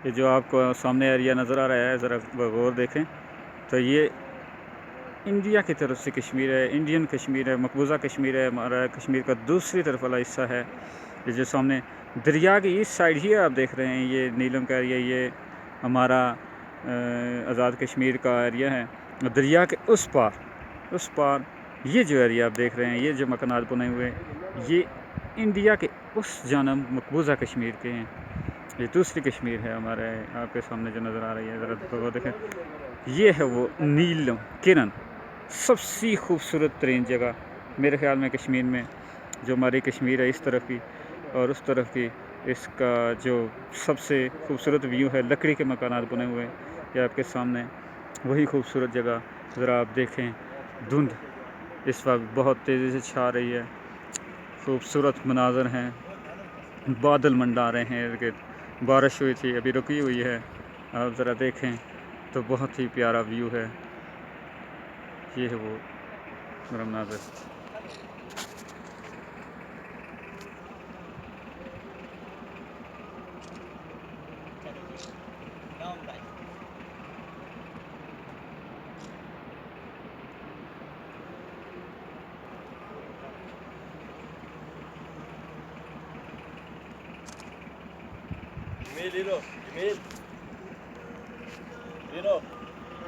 ये जो आपको सामने एरिया नज़र आ रहा है, ज़रा गौर देखें तो ये इंडिया की तरफ से कश्मीर है, इंडियन कश्मीर है, मकबूजा कश्मीर है, हमारा कश्मीर का दूसरी तरफ वाला हिस्सा है। ये जो सामने दरिया की इस साइड ही आप देख रहे हैं, ये नीलम का एरिया, ये हमारा आज़ाद कश्मीर का एरिया है। दरिया के उस पार ये जो एरिया आप देख रहे हैं, ये जो मकानात बने हुए, ये इंडिया के उस जानब मकबूजा कश्मीर के हैं। ये दूसरी कश्मीर है हमारे आपके सामने जो नज़र आ रही है, ज़रा तो देखें। ये है वो नीलम किरण, सबसे खूबसूरत तरीन जगह मेरे ख़्याल में कश्मीर में, जो हमारी कश्मीर है इस तरफ की और उस तरफ की, इसका जो सबसे खूबसूरत व्यू है, लकड़ी के मकानात बने हुए ये आपके सामने, वही खूबसूरत जगह। ज़रा आप देखें, धुंध इस वक्त बहुत तेज़ी से छा रही है, खूबसूरत मनाज़र हैं, बादल मंडरा रहे हैं इर्द गिर्द, बारिश हुई थी अभी रुकी हुई है। आप ज़रा देखें तो बहुत ही प्यारा व्यू है। ये है वो मनाज़र। Jimil, Hero. Jimil. Hero.